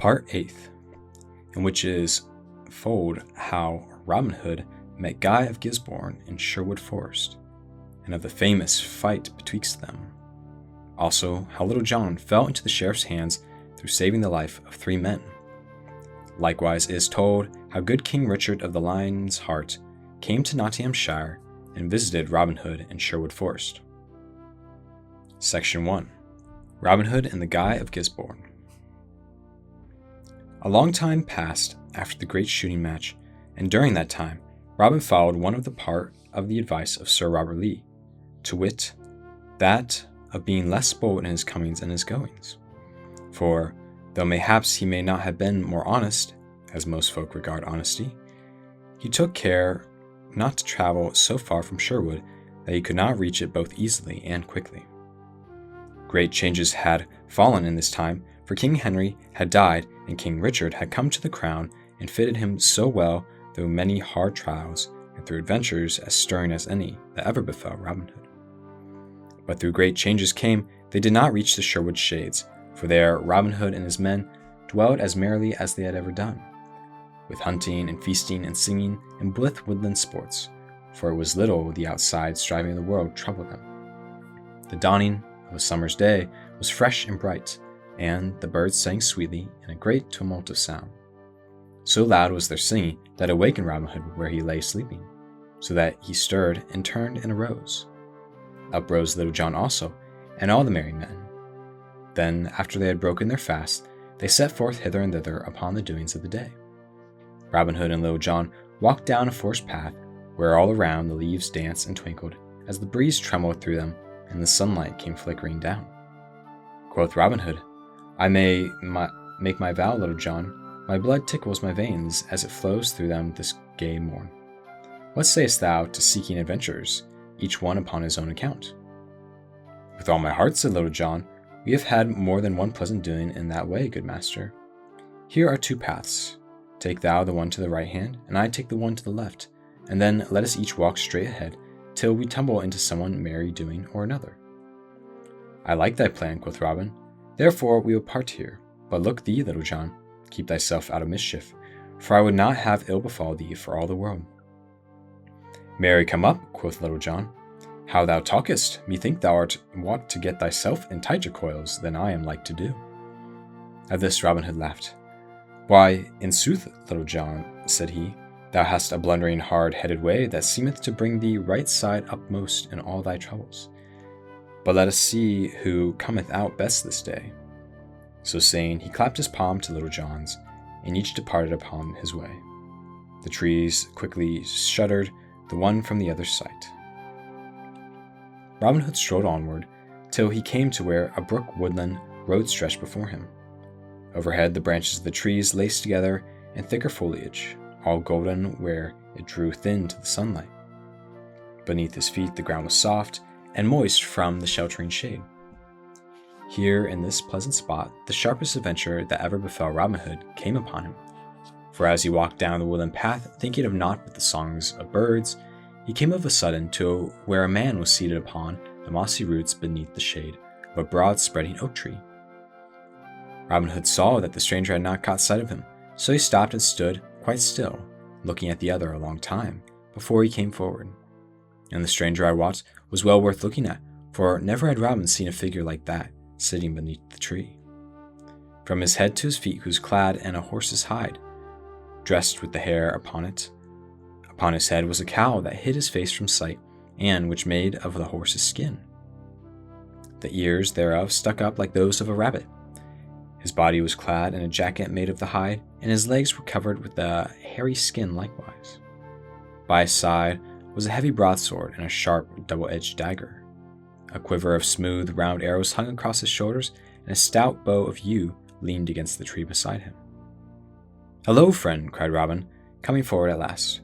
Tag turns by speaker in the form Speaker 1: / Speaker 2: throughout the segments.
Speaker 1: Part 8th, in which is told how Robin Hood met Guy of Gisbourne in Sherwood Forest, and of the famous fight betwixt them. Also, how Little John fell into the sheriff's hands through saving the life of 3 men. Likewise is told how good King Richard of the Lion's Heart came to Nottinghamshire and visited Robin Hood in Sherwood Forest. Section 1. Robin Hood and the Guy of Gisbourne. A long time passed after the great shooting match, and during that time Robin followed one of the part of the advice of Sir Robert Lee, to wit, that of being less bold in his comings and his goings. For, though mayhaps he may not have been more honest, as most folk regard honesty, he took care not to travel so far from Sherwood that he could not reach it both easily and quickly. Great changes had fallen in this time, for King Henry had died and King Richard had come to the crown and fitted him so well through many hard trials and through adventures as stirring as any that ever befell Robin Hood. But through great changes came, they did not reach the Sherwood shades, for there Robin Hood and his men dwelled as merrily as they had ever done, with hunting and feasting and singing and blithe woodland sports, for it was little the outside striving of the world troubled them. The dawning of a summer's day was fresh and bright, and the birds sang sweetly in a great tumult of sound. So loud was their singing that it awakened Robin Hood where he lay sleeping, so that he stirred and turned and arose. Up rose Little John also, and all the merry men. Then, after they had broken their fast, they set forth hither and thither upon the doings of the day. Robin Hood and Little John walked down a forest path, where all around the leaves danced and twinkled, as the breeze trembled through them, and the sunlight came flickering down. Quoth Robin Hood, I may make my vow, Little John, my blood tickles my veins as it flows through them this gay morn. What sayest thou to seeking adventures, each one upon his own account? With all my heart, said Little John, we have had more than one pleasant doing in that way, good master. Here are 2 paths. Take thou the one to the right hand, and I take the one to the left, and then let us each walk straight ahead, till we tumble into someone merry doing or another. I like thy plan, quoth Robin. Therefore we will part here. But look thee, Little John, keep thyself out of mischief, for I would not have ill befall thee for all the world. Marry, come up, quoth Little John. How thou talkest! Methink thou art wont to get thyself in tighter coils than I am like to do. At this Robin Hood laughed. Why, in sooth, Little John, said he, thou hast a blundering hard-headed way that seemeth to bring thee right side upmost in all thy troubles. But let us see who cometh out best this day. So saying, he clapped his palm to Little John's, and each departed upon his way. The trees quickly shuddered, the one from the other's sight. Robin Hood strode onward, till he came to where a brook woodland road stretched before him. Overhead the branches of the trees laced together in thicker foliage, all golden where it drew thin to the sunlight. Beneath his feet the ground was soft and moist from the sheltering shade. Here in this pleasant spot the sharpest adventure that ever befell Robin Hood came upon him, for as he walked down the woodland path, thinking of naught but the songs of birds, he came of a sudden to where a man was seated upon the mossy roots beneath the shade of a broad spreading oak tree. Robin Hood saw that the stranger had not caught sight of him, so he stopped and stood quite still, looking at the other a long time, before he came forward. And the stranger, I wot, was well worth looking at, for never had Robin seen a figure like that, sitting beneath the tree. From his head to his feet he was clad in a horse's hide, dressed with the hair upon it. Upon his head was a cowl that hid his face from sight, and which made of the horse's skin. The ears thereof stuck up like those of a rabbit. His body was clad in a jacket made of the hide, and his legs were covered with a hairy skin likewise. By his side was a heavy broadsword and a sharp double-edged dagger. A quiver of smooth, round arrows hung across his shoulders, and a stout bow of yew leaned against the tree beside him. "Hello, friend," cried Robin, coming forward at last.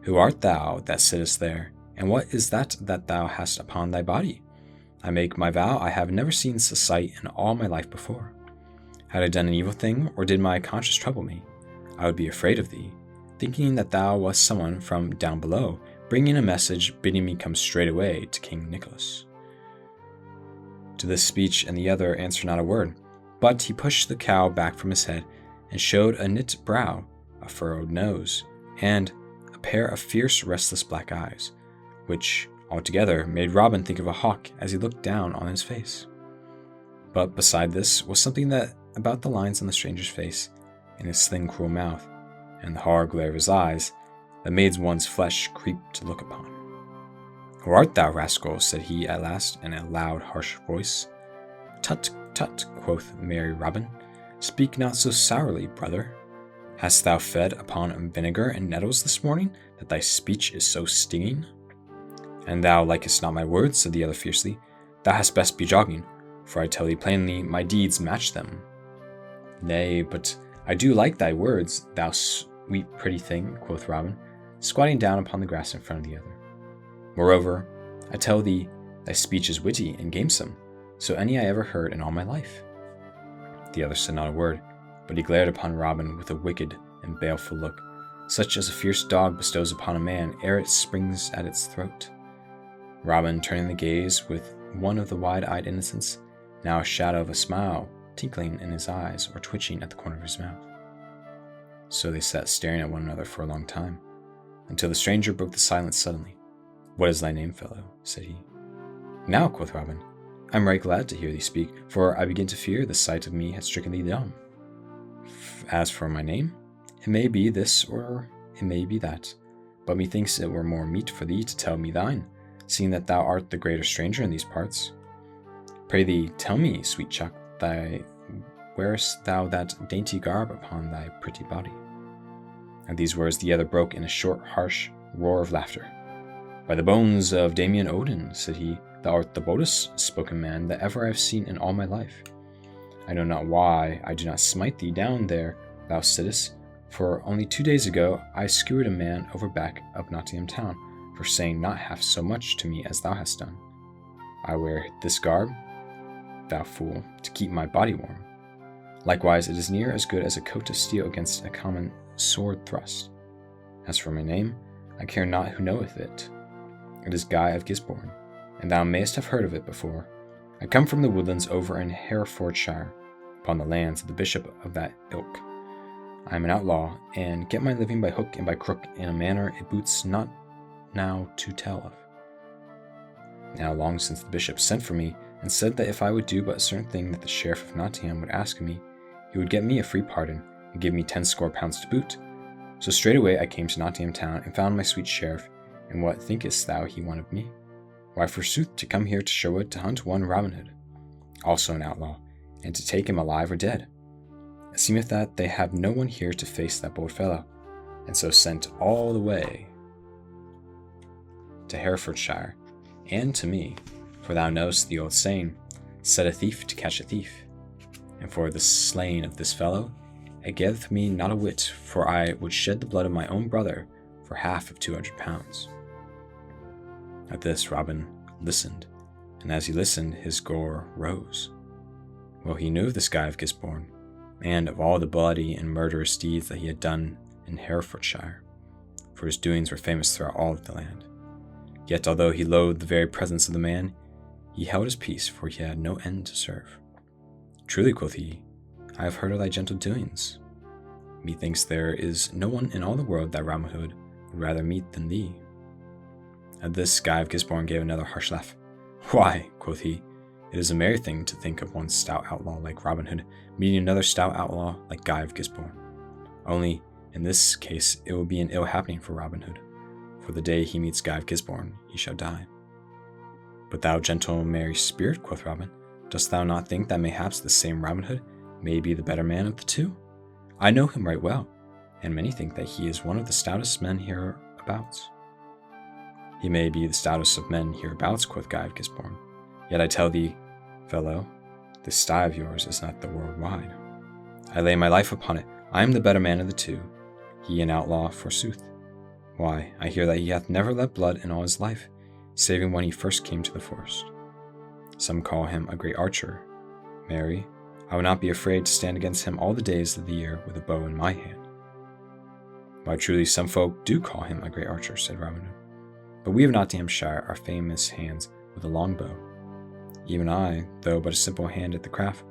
Speaker 1: "Who art thou that sittest there, and what is that thou hast upon thy body? I make my vow I have never seen such a sight in all my life before. Had I done an evil thing, or did my conscience trouble me, I would be afraid of thee, thinking that thou wast someone from down below, bringing a message bidding me come straight away to King Nicholas." To this speech and the other answered not a word, but he pushed the cowl back from his head, and showed a knit brow, a furrowed nose, and a pair of fierce, restless black eyes, which altogether made Robin think of a hawk as he looked down on his face. But beside this was something that about the lines on the stranger's face, and his sling cruel mouth, and the hard glare of his eyes, that made one's flesh creep to look upon. "Who art thou, rascal?" said he at last, in a loud, harsh voice. "Tut, tut," quoth merry Robin, "speak not so sourly, brother. Hast thou fed upon vinegar and nettles this morning, that thy speech is so stinging?" "And thou likest not my words," said the other fiercely. "Thou hadst best be jogging, for I tell thee plainly my deeds match them." "Nay, but I do like thy words, thou sweet pretty thing," quoth Robin, squatting down upon the grass in front of the other. "Moreover, I tell thee thy speech is witty and gamesome, so any I ever heard in all my life." The other said not a word, but he glared upon Robin with a wicked and baleful look, such as a fierce dog bestows upon a man ere it springs at its throat. Robin, turning the gaze with one of the wide-eyed innocence, now a shadow of a smile tinkling in his eyes or twitching at the corner of his mouth. So they sat staring at one another for a long time, until the stranger broke the silence suddenly. "What is thy name, fellow?" said he. "Now," quoth Robin, "I am right glad to hear thee speak, for I begin to fear the sight of me hath stricken thee dumb. As for my name, it may be this or it may be that, but methinks it were more meet for thee to tell me thine, seeing that thou art the greater stranger in these parts. Pray thee, tell me, sweet chuck, wearest thou that dainty garb upon thy pretty body?" At these words the other broke in a short, harsh roar of laughter. "By the bones of Damian Odin," said he, "thou art the boldest spoken man that ever I have seen in all my life. I know not why I do not smite thee down there thou sittest, for only 2 days ago I skewered a man over back of Nottingham town for saying not half so much to me as thou hast done. I wear this garb, thou fool, to keep my body warm. Likewise, it is near as good as a coat of steel against a common sword thrust. As for my name, I care not who knoweth it. It is Guy of Gisbourne, and thou mayst have heard of it before. I come from the woodlands over in Herefordshire, upon the lands of the bishop of that ilk. I am an outlaw, and get my living by hook and by crook in a manner it boots not now to tell of. Now long since the bishop sent for me, and said that if I would do but a certain thing that the sheriff of Nottingham would ask of me, he would get me a free pardon, and give me 10 score pounds to boot. So straightway I came to Nottingham town, and found my sweet sheriff, and what thinkest thou he wanted me? Why, forsooth, to come here to Sherwood to hunt one Robin Hood, also an outlaw, and to take him alive or dead. It seemeth that they have no one here to face that bold fellow, and so sent all the way to Herefordshire, and to me, for thou knowest the old saying, set a thief to catch a thief. And for the slaying of this fellow, it giveth me not a whit, for I would shed the blood of my own brother for half of 200 pounds. At this Robin listened, and as he listened his gore rose. Well, he knew of this Guy of Gisbourne, and of all the bloody and murderous deeds that he had done in Herefordshire, for his doings were famous throughout all of the land. Yet although he loathed the very presence of the man, he held his peace, for he had no end to serve. Truly, quoth he, I have heard of thy gentle doings. Methinks there is no one in all the world that Robin Hood would rather meet than thee. At this, Guy of Gisbourne gave another harsh laugh. Why, quoth he, it is a merry thing to think of one stout outlaw like Robin Hood meeting another stout outlaw like Guy of Gisbourne. Only, in this case, it will be an ill happening for Robin Hood, for the day he meets Guy of Gisbourne, he shall die. But thou gentle merry spirit, quoth Robin, dost thou not think that mayhaps the same Robin Hood may be the better man of the two? I know him right well, and many think that he is one of the stoutest men hereabouts. He may be the stoutest of men hereabouts, quoth Guy of Gisbourne. Yet I tell thee, fellow, this sty of yours is not the world wide. I lay my life upon it, I am the better man of the two, he an outlaw forsooth. Why, I hear that he hath never let blood in all his life, saving when he first came to the forest. Some call him a great archer. Marry, I would not be afraid to stand against him all the days of the year with a bow in my hand. Why, truly, some folk do call him a great archer, said Robin Hood. But we of Nottinghamshire are famous hands with a long bow. Even I, though but a simple hand at the craft,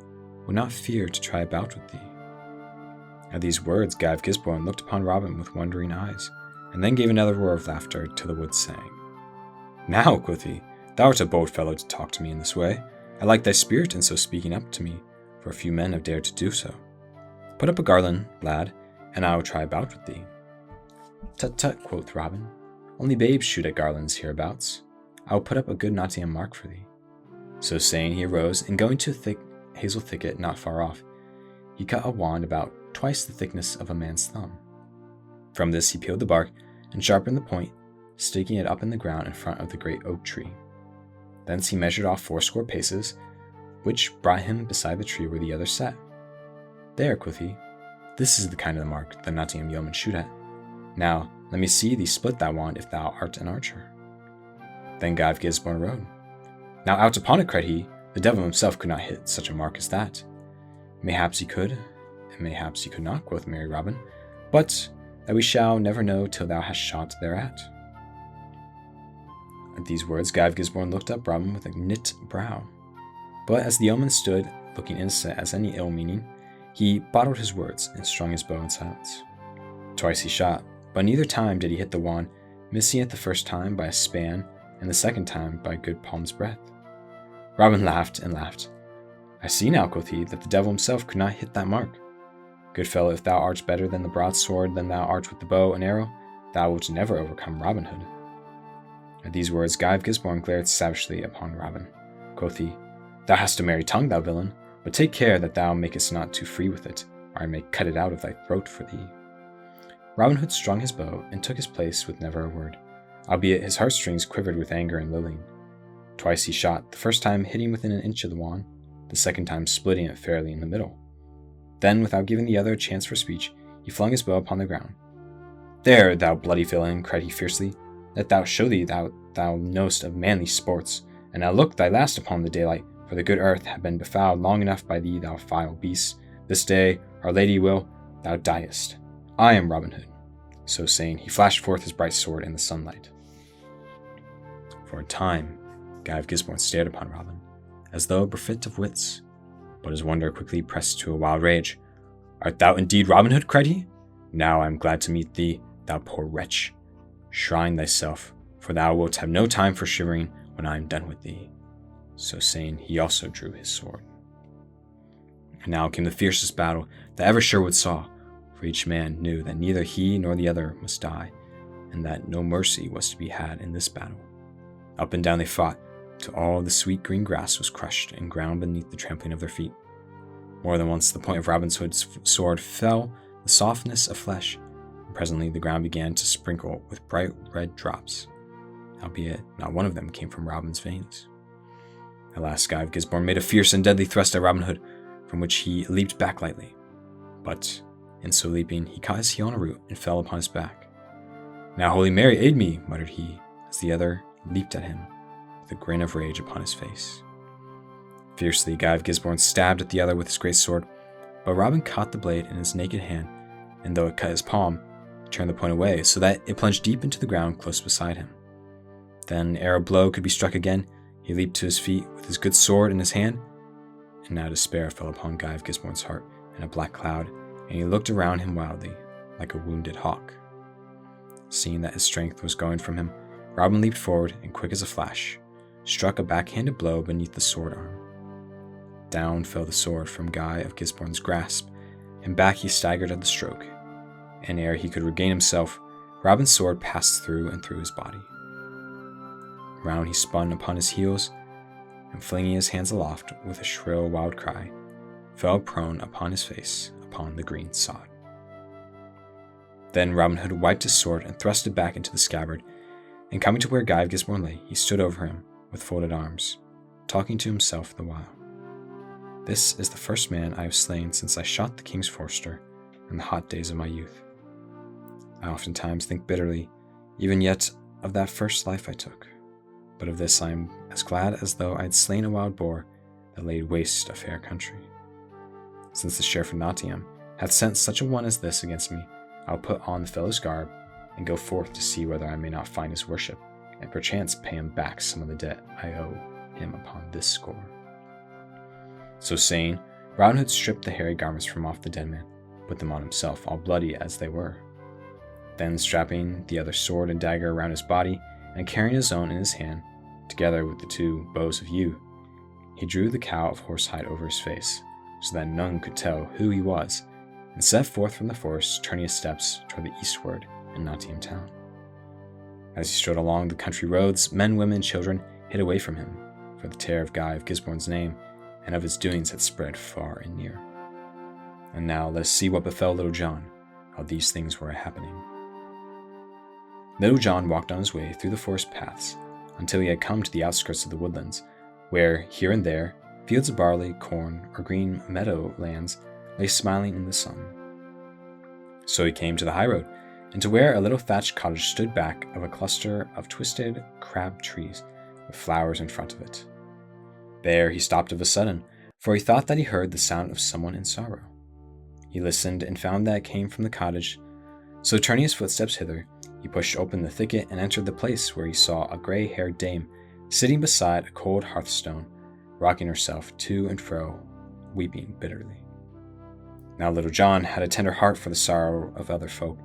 Speaker 1: would not fear to try a bout with thee. At these words, Guy of Gisbourne looked upon Robin with wondering eyes, and then gave another roar of laughter till the woods sang. Now, quoth he, thou art a bold fellow to talk to me in this way. I like thy spirit in so speaking up to me, for few men have dared to do so. Put up a garland, lad, and I will try a bout with thee. Tut tut, quoth Robin, only babes shoot at garlands hereabouts. I will put up a good Nottingham mark for thee. So saying, he arose, and going to a thick hazel thicket not far off, he cut a wand about twice the thickness of a man's thumb. From this he peeled the bark, and sharpened the point, staking it up in the ground in front of the great oak tree. Thence he measured off 80 paces, which brought him beside the tree where the others sat. There, quoth he, this is the kind of the mark the Nottingham yeomen shoot at. Now, let me see thee split that wand if thou art an archer. Then Guy of Gisbourne rode. Now out upon it, cried he, the devil himself could not hit such a mark as that. Mayhaps he could, and mayhaps he could not, quoth merry Robin, but that we shall never know till thou hast shot thereat. At these words, Guy of Gisbourne looked up Robin with a knit brow. But as the yeoman stood, looking innocent as any ill meaning, he bottled his words and strung his bow in silence. Twice he shot, but neither time did he hit the wand, missing it the first time by a span, and the second time by a good palm's breadth. Robin laughed and laughed. I see now, quoth he, that the devil himself could not hit that mark. Good fellow, if thou art better than the broadsword than thou art with the bow and arrow, thou wilt never overcome Robin Hood. At these words, Guy of Gisbourne glared savagely upon Robin. Quoth he, Thou hast a merry tongue, thou villain, but take care that thou makest not too free with it, or I may cut it out of thy throat for thee. Robin Hood strung his bow, and took his place with never a word, albeit his heartstrings quivered with anger and loathing. Twice he shot, the first time hitting within an inch of the wand, the second time splitting it fairly in the middle. Then, without giving the other a chance for speech, he flung his bow upon the ground. There, thou bloody villain, cried he fiercely, let thou show thee thou knowest of manly sports, and now look thy last upon the daylight, for the good earth hath been befouled long enough by thee, thou vile beast. This day, Our Lady will, thou diest. I am Robin Hood. So saying, he flashed forth his bright sword in the sunlight. For a time, Guy of Gisbourne stared upon Robin, as though bereft of wits, but his wonder quickly pressed to a wild rage. Art thou indeed Robin Hood? Cried he. Now I am glad to meet thee, thou poor wretch. Shrine thyself, for thou wilt have no time for shivering when I am done with thee. So saying, he also drew his sword. And now came the fiercest battle that ever Sherwood saw, for each man knew that neither he nor the other must die, and that no mercy was to be had in this battle. Up and down they fought, till all the sweet green grass was crushed and ground beneath the trampling of their feet. More than once the point of Robin Hood's sword fell the softness of flesh, and presently the ground began to sprinkle with bright red drops, albeit not one of them came from Robin's veins. At last Guy of Gisbourne made a fierce and deadly thrust at Robin Hood, from which he leaped back lightly. But in so leaping, he caught his heel on a root and fell upon his back. Now, Holy Mary, aid me, muttered he, as the other leaped at him, with a grin of rage upon his face. Fiercely, Guy of Gisbourne stabbed at the other with his great sword, but Robin caught the blade in his naked hand, and though it cut his palm, he turned the point away, so that it plunged deep into the ground close beside him. Then, ere a blow could be struck again, he leaped to his feet with his good sword in his hand, and now despair fell upon Guy of Gisbourne's heart in a black cloud, and he looked around him wildly, like a wounded hawk. Seeing that his strength was going from him, Robin leaped forward, and quick as a flash, struck a backhanded blow beneath the sword arm. Down fell the sword from Guy of Gisbourne's grasp, and back he staggered at the stroke, and ere he could regain himself, Robin's sword passed through and through his body. Round he spun upon his heels, and flinging his hands aloft with a shrill wild cry, fell prone upon his face upon the green sod. Then Robin Hood wiped his sword and thrust it back into the scabbard, and coming to where Guy of Gisbourne lay, he stood over him with folded arms, talking to himself the while. This is the first man I have slain since I shot the king's forester in the hot days of my youth. I oftentimes think bitterly, even yet, of that first life I took, but of this I am as glad as though I had slain a wild boar that laid waste a fair country. Since the sheriff of Nottingham hath sent such a one as this against me, I will put on the fellow's garb, and go forth to see whether I may not find his worship, and perchance pay him back some of the debt I owe him upon this score. So saying, Robin Hood stripped the hairy garments from off the dead man, put them on himself, all bloody as they were. Then, strapping the other sword and dagger around his body, and carrying his own in his hand, together with the 2 bows of yew, he drew the cowl of horsehide over his face, so that none could tell who he was, and set forth from the forest, turning his steps toward the eastward in Nottingham town. As he strode along the country roads, men, women, and children hid away from him, for the terror of Guy of Gisbourne's name and of his doings had spread far and near. And now let us see what befell Little John, how these things were happening. Little John walked on his way through the forest paths until he had come to the outskirts of the woodlands, where, here and there, fields of barley, corn, or green meadow lands lay smiling in the sun. So he came to the highroad, and to where a little thatched cottage stood back of a cluster of twisted crab trees with flowers in front of it. There he stopped of a sudden, for he thought that he heard the sound of someone in sorrow. He listened and found that it came from the cottage, so turning his footsteps hither, he pushed open the thicket and entered the place, where he saw a grey-haired dame sitting beside a cold hearthstone, rocking herself to and fro, weeping bitterly. Now Little John had a tender heart for the sorrow of other folk,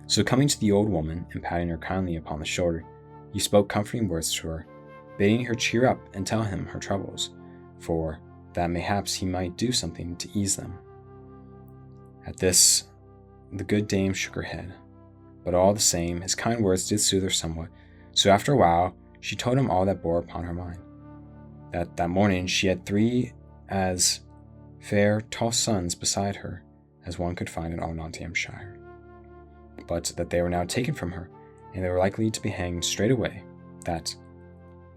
Speaker 1: so coming to the old woman and patting her kindly upon the shoulder, he spoke comforting words to her, bidding her cheer up and tell him her troubles, for that mayhaps he might do something to ease them. At this, the good dame shook her head, but all the same his kind words did soothe her somewhat, so after a while she told him all that bore upon her mind. That morning she had 3 as fair, tall sons beside her as one could find in all Nottinghamshire, but that they were now taken from her, and they were likely to be hanged straightway, that,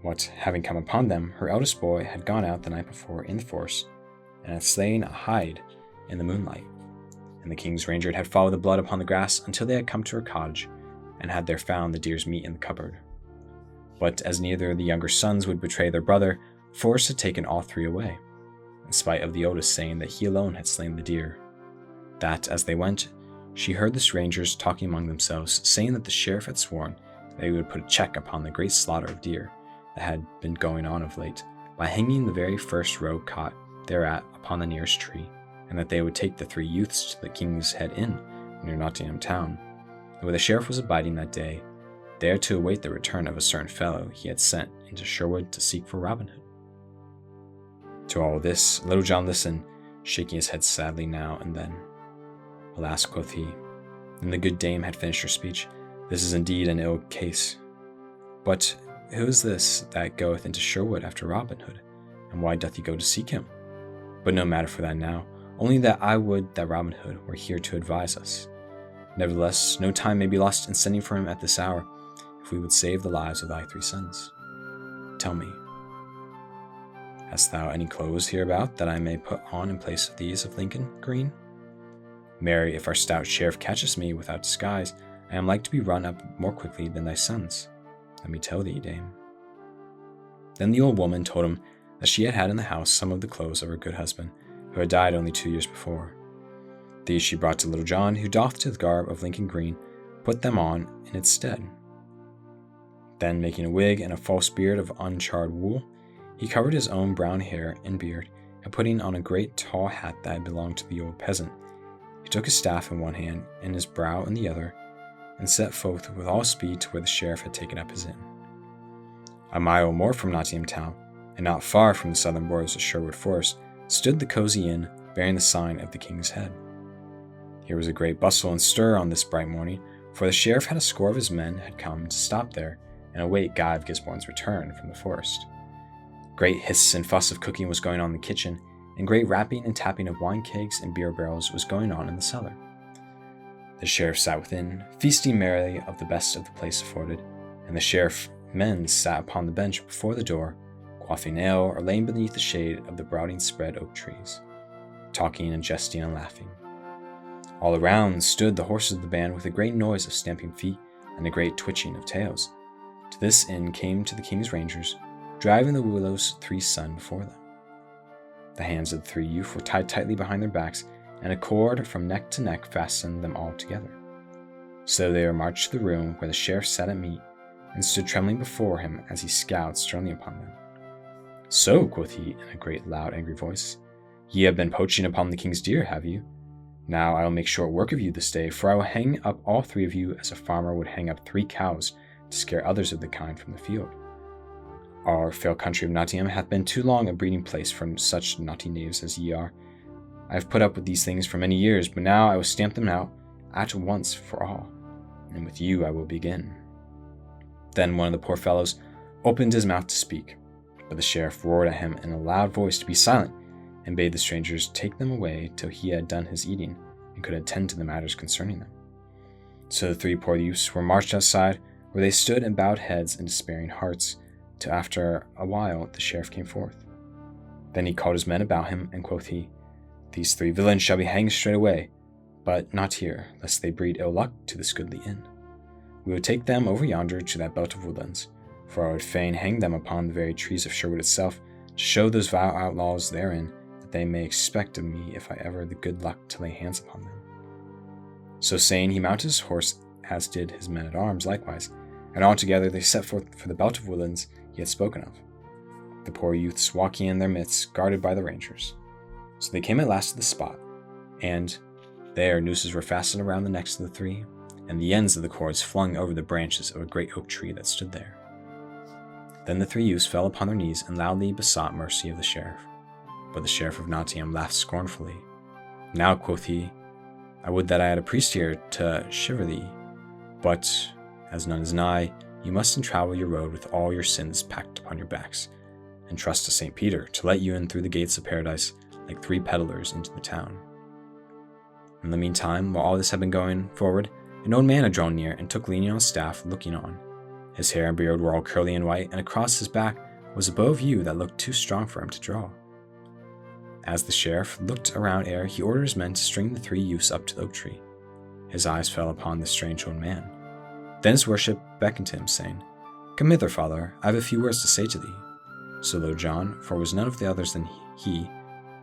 Speaker 1: what having come upon them, her eldest boy had gone out the night before in the forest, and had slain a hide in the moonlight, and the king's ranger had followed the blood upon the grass until they had come to her cottage, and had there found the deer's meat in the cupboard. But as neither of the younger sons would betray their brother, Forrest had taken all 3 away, in spite of the oldest saying that he alone had slain the deer. That, as they went, she heard the strangers talking among themselves, saying that the sheriff had sworn that he would put a check upon the great slaughter of deer that had been going on of late, by hanging the very first roe caught thereat upon the nearest tree, and that they would take the 3 youths to the King's Head Inn, near Nottingham town, and where the sheriff was abiding that day, there to await the return of a certain fellow he had sent into Sherwood to seek for Robin Hood. To all this, Little John listened, shaking his head sadly now and then. Alas, quoth he, when the good dame had finished her speech, this is indeed an ill case. But who is this that goeth into Sherwood after Robin Hood, and why doth he go to seek him? But no matter for that now, only that I would that Robin Hood were here to advise us. Nevertheless, no time may be lost in sending for him at this hour, if we would save the lives of thy 3 sons. Tell me, hast thou any clothes hereabout that I may put on in place of these of Lincoln green? Marry, if our stout sheriff catches me without disguise, I am like to be run up more quickly than thy sons. Let me tell thee, dame. Then the old woman told him that she had had in the house some of the clothes of her good husband, who had died only 2 years before. These she brought to Little John, who doffed the garb of Lincoln green, put them on in its stead. Then, making a wig and a false beard of uncharred wool, he covered his own brown hair and beard, and putting on a great tall hat that had belonged to the old peasant, he took his staff in one hand and his brow in the other, and set forth with all speed to where the sheriff had taken up his inn. A mile or more from Nottingham town, and not far from the southern borders of Sherwood Forest, stood the cozy inn bearing the sign of the King's Head. Here was a great bustle and stir on this bright morning, for the sheriff had a score of his men had come to stop there and await Guy of Gisbourne's return from the forest. Great hiss and fuss of cooking was going on in the kitchen, and great rapping and tapping of wine kegs and beer barrels was going on in the cellar. The sheriff sat within, feasting merrily of the best of the place afforded, and the sheriff men sat upon the bench before the door, quaffing ale or laying beneath the shade of the broading spread oak trees, talking and jesting and laughing. All around stood the horses of the band with a great noise of stamping feet and a great twitching of tails. To this inn came to the King's Rangers, driving the Willow's 3 sons before them. The hands of the 3 youths were tied tightly behind their backs, and a cord from neck to neck fastened them all together. So they were marched to the room where the sheriff sat at meat, and stood trembling before him as he scowled sternly upon them. So, quoth he in a great loud angry voice, ye have been poaching upon the king's deer, have you? Now I will make short work of you this day, for I will hang up all 3 of you as a farmer would hang up 3 cows to scare others of the kind from the field. Our fair country of Nottingham hath been too long a breeding place for such naughty knaves as ye are. I have put up with these things for many years, but now I will stamp them out at once for all, and with you I will begin." Then one of the poor fellows opened his mouth to speak, but the sheriff roared at him in a loud voice to be silent, and bade the strangers take them away till he had done his eating and could attend to the matters concerning them. So the 3 poor youths were marched outside, where they stood and bowed heads and despairing hearts, till after a while the sheriff came forth. Then he called his men about him, and quoth he, "These 3 villains shall be hanged straightway, but not here, lest they breed ill luck to this goodly inn. We will take them over yonder to that belt of woodlands, for I would fain hang them upon the very trees of Sherwood itself, to show those vile outlaws therein that they may expect of me if I ever the good luck to lay hands upon them." So saying, he mounted his horse, as did his men-at-arms likewise, and all together they set forth for the belt of woodlands he had spoken of, the poor youths walking in their midst, guarded by the rangers. So they came at last to the spot, and there nooses were fastened around the necks of the 3, and the ends of the cords flung over the branches of a great oak tree that stood there. Then the 3 youths fell upon their knees and loudly besought mercy of the sheriff. But the sheriff of Nottingham laughed scornfully. "Now," quoth he, "I would that I had a priest here to shiver thee, but as none is nigh, you must travel your road with all your sins packed upon your backs, and trust to St. Peter to let you in through the gates of paradise like 3 peddlers into the town." In the meantime, while all this had been going forward, an old man had drawn near and took leaning on a staff, looking on. His hair and beard were all curly and white, and across his back was a bow of yew that looked too strong for him to draw. As the sheriff looked around ere he ordered his men to string the 3 youths up to the oak tree, his eyes fell upon the strange old man. Then his worship beckoned to him, saying, "Come hither, father, I have a few words to say to thee." So Little John, for it was none of the others than he,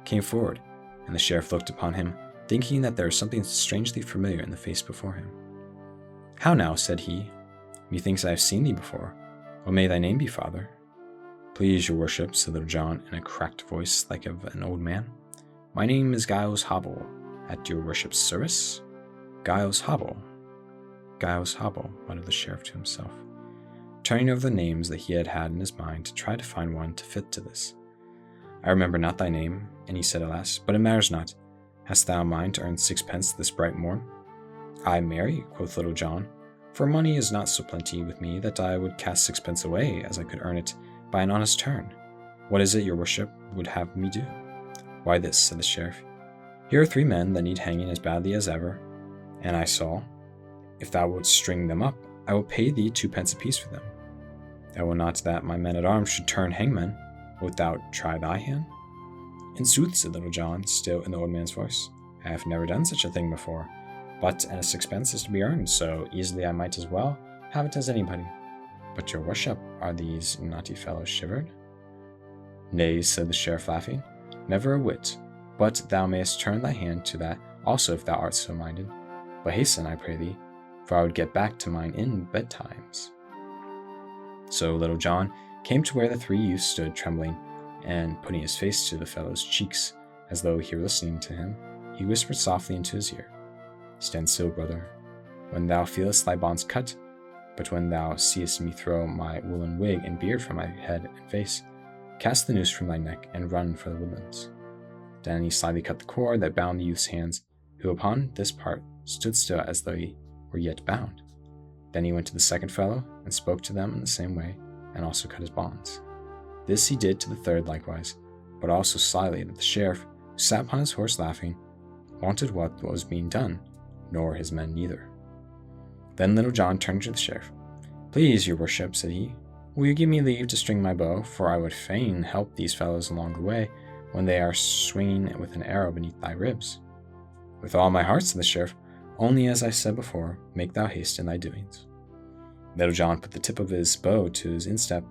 Speaker 1: came forward, and the sheriff looked upon him, thinking that there was something strangely familiar in the face before him. "How now," said he, "methinks I have seen thee before. What may thy name be, father?" "Please your worship," said Little John in a cracked voice like of an old man, "my name is Giles Hobble, at your worship's service." "Giles Hobble, Giles Hobble," muttered the sheriff to himself, turning over the names that he had had in his mind to try to find one to fit to this. "I remember not thy name," and he said at last, "but it matters not. Hast thou a mind to earn 6 pence this bright morn?" "Ay, marry," quoth Little John, "for money is not so plenty with me that I would cast 6 pence away as I could earn it by an honest turn. What is it your worship would have me do?" "Why this," said the sheriff. "Here are 3 men that need hanging as badly as ever, and I saw, if thou wilt string them up, I will pay thee 2 pence apiece for them. I will not that my men-at-arms should turn hangmen. Wilt thou try thy hand?" "In sooth," said Little John, still in the old man's voice, "I have never done such a thing before, but a 6 pence is to be earned, so easily I might as well have it as anybody. But your worship, are these naughty fellows shivered?" "Nay," said the sheriff, laughing, "never a whit, but thou mayest turn thy hand to that also if thou art so minded. But hasten, I pray thee, for I would get back to mine in betimes." So Little John came to where the 3 youths stood trembling, and putting his face to the fellow's cheeks, as though he were listening to him, he whispered softly into his ear, "Stand still, brother, when thou feelest thy bonds cut, but when thou seest me throw my woolen wig and beard from my head and face, cast the noose from thy neck and run for the woodlands." Then he slyly cut the cord that bound the youth's hands, who upon this part stood still as though he were yet bound. Then he went to the second fellow and spoke to them in the same way, and also cut his bonds. This he did to the third likewise, but also slyly, that the sheriff, who sat upon his horse laughing, wanted what was being done, nor his men neither. Then Little John turned to the sheriff. "Please, your worship," said he, "will you give me leave to string my bow, for I would fain help these fellows along the way, when they are swinging with an arrow beneath thy ribs." "With all my heart," said the sheriff, "only as I said before, make thou haste in thy doings." Little John put the tip of his bow to his instep,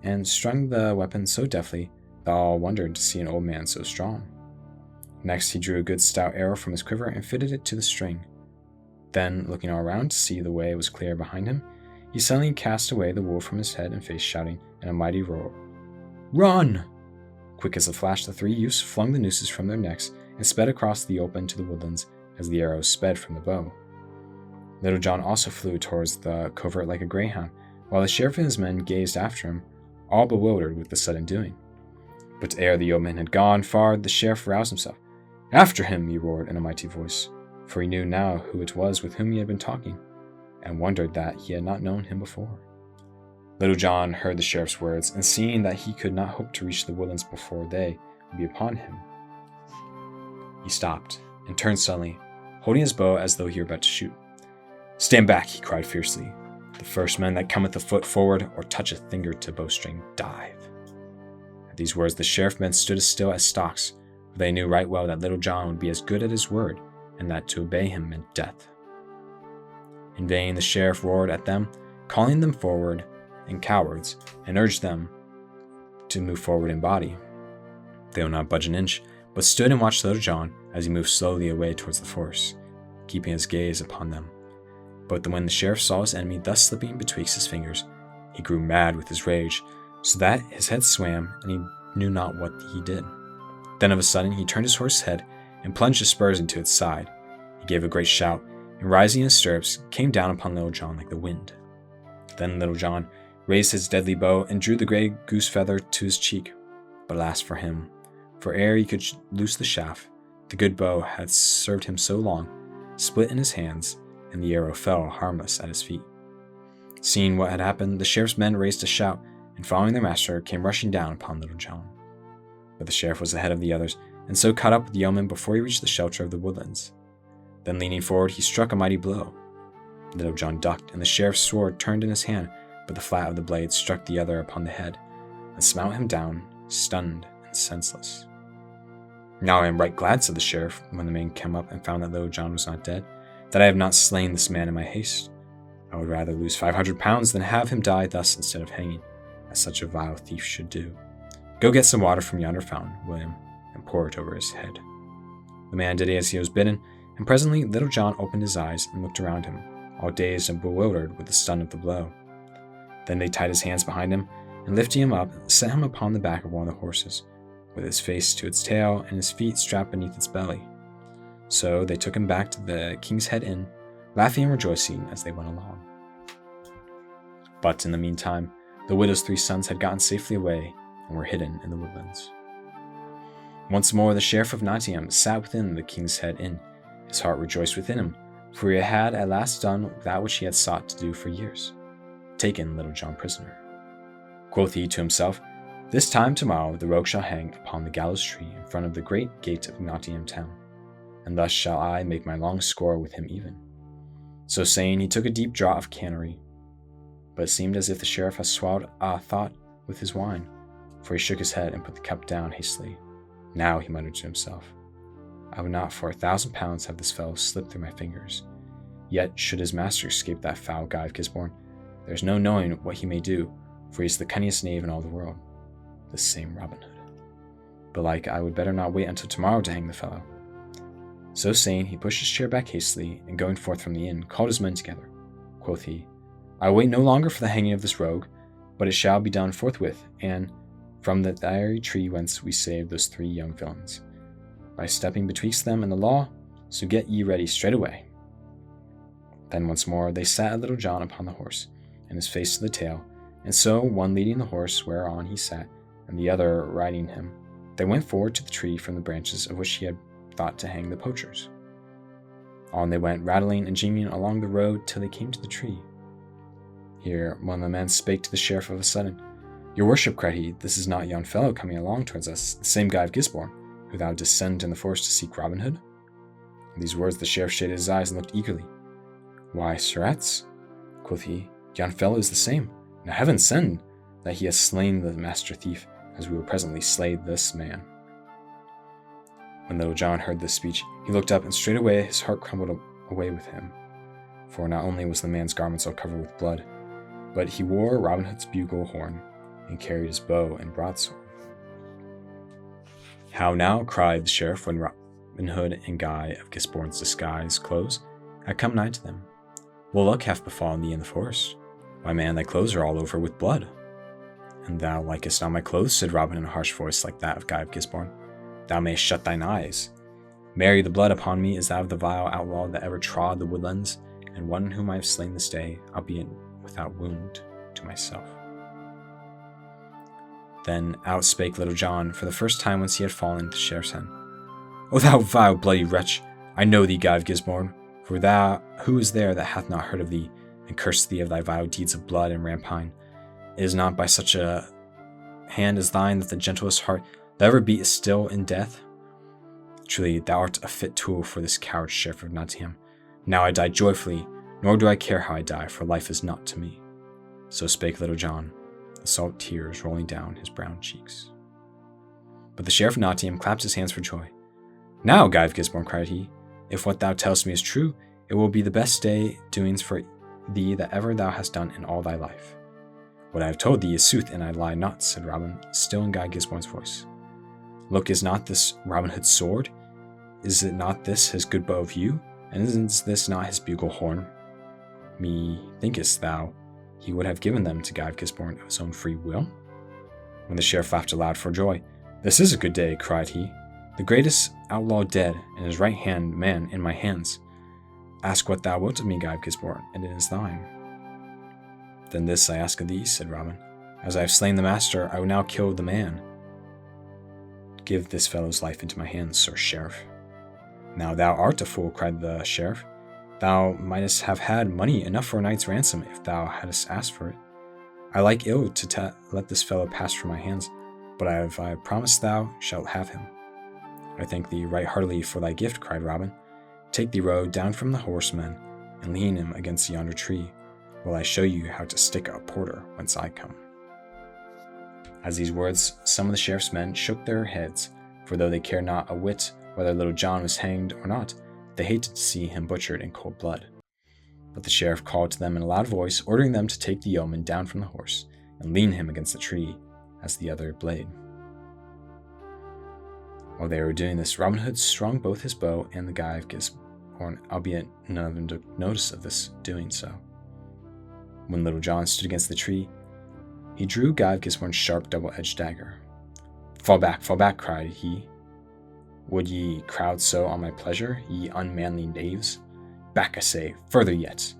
Speaker 1: and strung the weapon so deftly that all wondered to see an old man so strong. Next he drew a good stout arrow from his quiver and fitted it to the string. Then, looking all around to see the way was clear behind him, he suddenly cast away the wool from his head and face, shouting in a mighty roar, "Run!" Quick as a flash, the 3 youths flung the nooses from their necks and sped across the open to the woodlands, as the arrow sped from the bow. Little John also flew towards the covert like a greyhound, while the sheriff and his men gazed after him, all bewildered with the sudden doing. But ere the yeoman had gone far, the sheriff roused himself. "After him!" he roared in a mighty voice, for he knew now who it was with whom he had been talking, and wondered that he had not known him before. Little John heard the sheriff's words, and seeing that he could not hope to reach the woodlands before they would be upon him, he stopped, and turned suddenly, holding his bow as though he were about to shoot. "Stand back!" he cried fiercely. "The first man that cometh a foot forward, or toucheth finger to bowstring, dive." At these words the sheriff men stood as still as stocks, for they knew right well that Little John would be as good at his word, and that to obey him meant death. In vain the sheriff roared at them, calling them forward and cowards, and urged them to move forward in body. They would not budge an inch, but stood and watched Little John as he moved slowly away towards the forest, keeping his gaze upon them. But when the sheriff saw his enemy thus slipping betwixt his fingers, he grew mad with his rage, so that his head swam, and he knew not what he did. Then of a sudden he turned his horse's head, and plunged his spurs into its side. He gave a great shout, and rising in his stirrups, came down upon Little John like the wind. Then Little John raised his deadly bow, and drew the grey goose feather to his cheek. But alas for him, for ere he could loose the shaft, the good bow had served him so long, split in his hands, and the arrow fell harmless at his feet. Seeing what had happened, the sheriff's men raised a shout, and following their master, came rushing down upon Little John. But the sheriff was ahead of the others, and so caught up with the yeoman before he reached the shelter of the woodlands. Then leaning forward, he struck a mighty blow. Little John ducked, and the sheriff's sword turned in his hand, but the flat of the blade struck the other upon the head, and smote him down, stunned and senseless. "Now I am right glad," said the sheriff, when the man came up and found that Little John was not dead, "that I have not slain this man in my haste. I would rather lose 500 pounds than have him die thus instead of hanging, as such a vile thief should do. Go get some water from yonder fountain, William, and pour it over his head." The man did as he was bidden, and presently Little John opened his eyes and looked around him, all dazed and bewildered with the stun of the blow. Then they tied his hands behind him, and lifting him up, set him upon the back of one of the horses, with his face to its tail and his feet strapped beneath its belly. So they took him back to the King's Head Inn, laughing and rejoicing as they went along. But in the meantime, the widow's 3 sons had gotten safely away and were hidden in the woodlands. Once more the sheriff of Nottingham sat within the King's Head Inn. His heart rejoiced within him, for he had at last done that which he had sought to do for years, taken Little John prisoner. Quoth he to himself, "This time tomorrow the rogue shall hang upon the gallows tree in front of the great gate of Nottingham town, and thus shall I make my long score with him even." So saying, he took a deep draught of canary, but it seemed as if the sheriff had swallowed a thought with his wine, for he shook his head and put the cup down hastily. "Now," he muttered to himself, "I would not for 1,000 pounds have this fellow slip through my fingers. Yet should his master escape that foul guy of Gisbourne, there is no knowing what he may do, for he is the cunningest knave in all the world, this same Robin Hood. Belike I would better not wait until tomorrow to hang the fellow." So saying, he pushed his chair back hastily, and going forth from the inn, called his men together. Quoth he, "I will wait no longer for the hanging of this rogue, but it shall be done forthwith, and from the very tree whence we saved those 3 young villains, by stepping betwixt them and the law, so get ye ready straightway." Then once more they sat a Little John upon the horse, and his face to the tail, and so, one leading the horse whereon he sat, and the other riding him, they went forward to the tree from the branches of which he had thought to hang the poachers. On they went, rattling and jingling along the road till they came to the tree. Here one of the men spake to the sheriff of a sudden. "Your worship," cried he, "this is not yon fellow coming along towards us, the same Guy of Gisbourne, who thou didst send in the forest to seek Robin Hood?" At these words the sheriff shaded his eyes and looked eagerly. "Why, sirrats," quoth he, "yon fellow is the same. Now heaven send that he has slain the master thief, as we will presently slay this man." When Little John heard this speech, he looked up, and straightway his heart crumbled away with him. For not only was the man's garments all covered with blood, but he wore Robin Hood's bugle horn, and carried his bow and broadsword. "How now?" cried the sheriff, when Robin Hood and Guy of Gisbourne's disguise clothes had come nigh to them. "What luck hath befallen thee in the forest? Why, man, thy clothes are all over with blood." "And thou likest not my clothes," said Robin in a harsh voice like that of Guy of Gisbourne. "Thou mayst shut thine eyes. Marry, the blood upon me is that of the vile outlaw that ever trod the woodlands, and one whom I have slain this day, albeit without wound to myself." Then out spake Little John, for the first time once he had fallen to Sheriff's hand. "O thou vile bloody wretch, I know thee, Guy of Gisbourne, for thou who is there that hath not heard of thee, and cursed thee of thy vile deeds of blood and rapine? It is not by such a hand as thine that the gentlest heart that ever beat is still in death. Truly, thou art a fit tool for this coward Sheriff of Nottingham. Now I die joyfully, nor do I care how I die, for life is naught to me." So spake Little John, the salt tears rolling down his brown cheeks. But the Sheriff of Nottingham clapped his hands for joy. "Now, Guy of Gisbourne," cried he, "if what thou tellest me is true, it will be the best day doings for thee that ever thou hast done in all thy life." "What I have told thee is sooth, and I lie not," said Robin, still in Guy Gisbourne's voice. "Look, is not this Robin Hood's sword? Is it not this his good bow of yew? And is this not his bugle horn? Methinkest thou he would have given them to Guy of Gisbourne of his own free will?" When the Sheriff laughed aloud for joy, "This is a good day," cried he. "The greatest outlaw dead, and his right-hand man in my hands. Ask what thou wilt of me, Guy of Gisbourne, and it is thine." "Then this I ask of thee," said Robin. "As I have slain the master, I will now kill the man. Give this fellow's life into my hands, Sir Sheriff." "Now thou art a fool," cried the Sheriff. "Thou mightest have had money enough for a night's ransom if thou hadst asked for it. I like ill to let this fellow pass from my hands, but I promise thou shalt have him." "I thank thee right heartily for thy gift," cried Robin. "Take thee, row down from the horsemen, and lean him against yonder tree, while I show you how to stick a porter whence I come." As these words, some of the Sheriff's men shook their heads, for though they cared not a whit whether Little John was hanged or not, they hated to see him butchered in cold blood. But the Sheriff called to them in a loud voice, ordering them to take the yeoman down from the horse, and lean him against the tree as the other blade. While they were doing this, Robin Hood strung both his bow and the Guy of Gisbourne, albeit none of them took notice of this doing so. When Little John stood against the tree, he drew Guy of Gisbourne's sharp double-edged dagger. Fall back," cried he. "Would ye crowd so on my pleasure, ye unmanly knaves? Back, I say, further yet."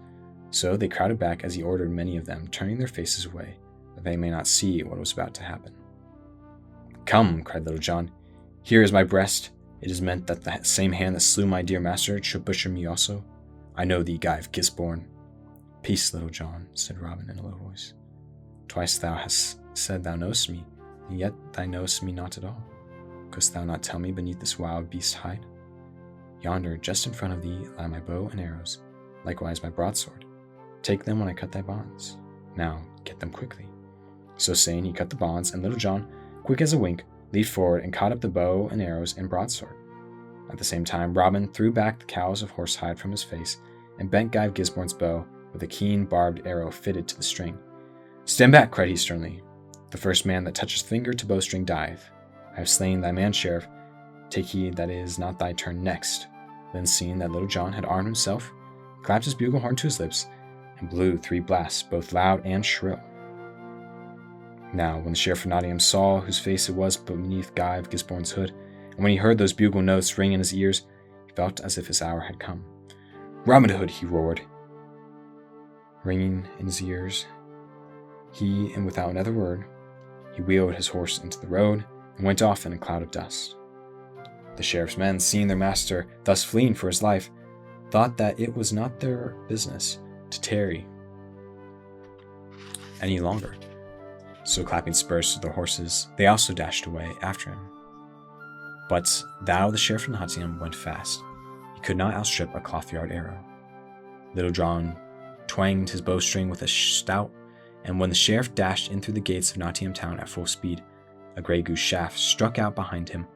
Speaker 1: So they crowded back as he ordered, many of them turning their faces away, that they may not see what was about to happen. "Come," cried Little John, "here is my breast. It is meant that the same hand that slew my dear master should butcher me also. I know thee, Guy of Gisbourne." "Peace, Little John," said Robin in a low voice. "Twice thou hast said thou knowest me, and yet thou knowest me not at all. Couldst thou not tell me beneath this wild beast's hide? Yonder, just in front of thee, lie my bow and arrows, likewise my broadsword. Take them when I cut thy bonds. Now, get them quickly." So saying, he cut the bonds, and Little John, quick as a wink, leaped forward and caught up the bow and arrows and broadsword. At the same time, Robin threw back the cowls of horsehide from his face, and bent Guy of Gisbourne's bow with a keen barbed arrow fitted to the string. "Stand back," cried he sternly. "The first man that touches finger to bowstring dieth. I have slain thy man, Sheriff. Take heed that it is not thy turn next." Then, seeing that Little John had armed himself, he clapped his bugle horn to his lips, and blew 3 blasts, both loud and shrill. Now, when the Sheriff of Nottingham saw whose face it was beneath Guy of Gisbourne's hood, and when he heard those bugle notes ring in his ears, he felt as if his hour had come. "Robin Hood!" he roared, ringing in his ears. And without another word, he wheeled his horse into the road, and went off in a cloud of dust. The Sheriff's men, seeing their master thus fleeing for his life, thought that it was not their business to tarry any longer. So clapping spurs to their horses, they also dashed away after him. But thou, the Sheriff of Nottingham, went fast. He could not outstrip a cloth-yard arrow. Little John twanged his bowstring with a stout, and when the Sheriff dashed in through the gates of Nottingham town at full speed, a grey goose shaft struck out behind him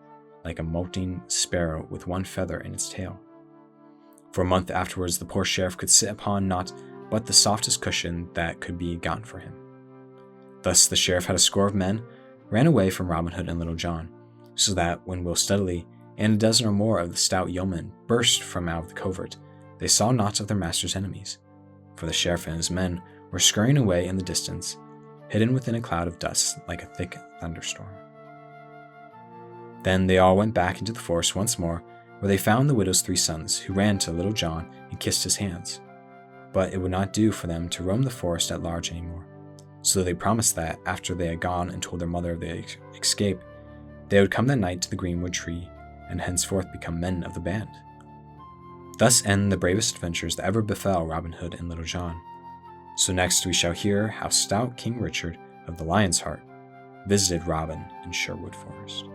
Speaker 1: like a molting sparrow with one feather in its tail. For a month afterwards, the poor Sheriff could sit upon naught but the softest cushion that could be gotten for him. Thus the Sheriff had a score of men ran away from Robin Hood and Little John, so that when Will Studley and a dozen or more of the stout yeomen burst from out of the covert, they saw naught of their master's enemies, for the Sheriff and his men were scurrying away in the distance, hidden within a cloud of dust like a thick thunderstorm. Then they all went back into the forest once more, where they found the widow's 3 sons, who ran to Little John and kissed his hands. But it would not do for them to roam the forest at large anymore, so they promised that, after they had gone and told their mother of their escape, they would come that night to the greenwood tree, and henceforth become men of the band. Thus end the bravest adventures that ever befell Robin Hood and Little John. So next we shall hear how stout King Richard of the Lion's Heart visited Robin in Sherwood Forest.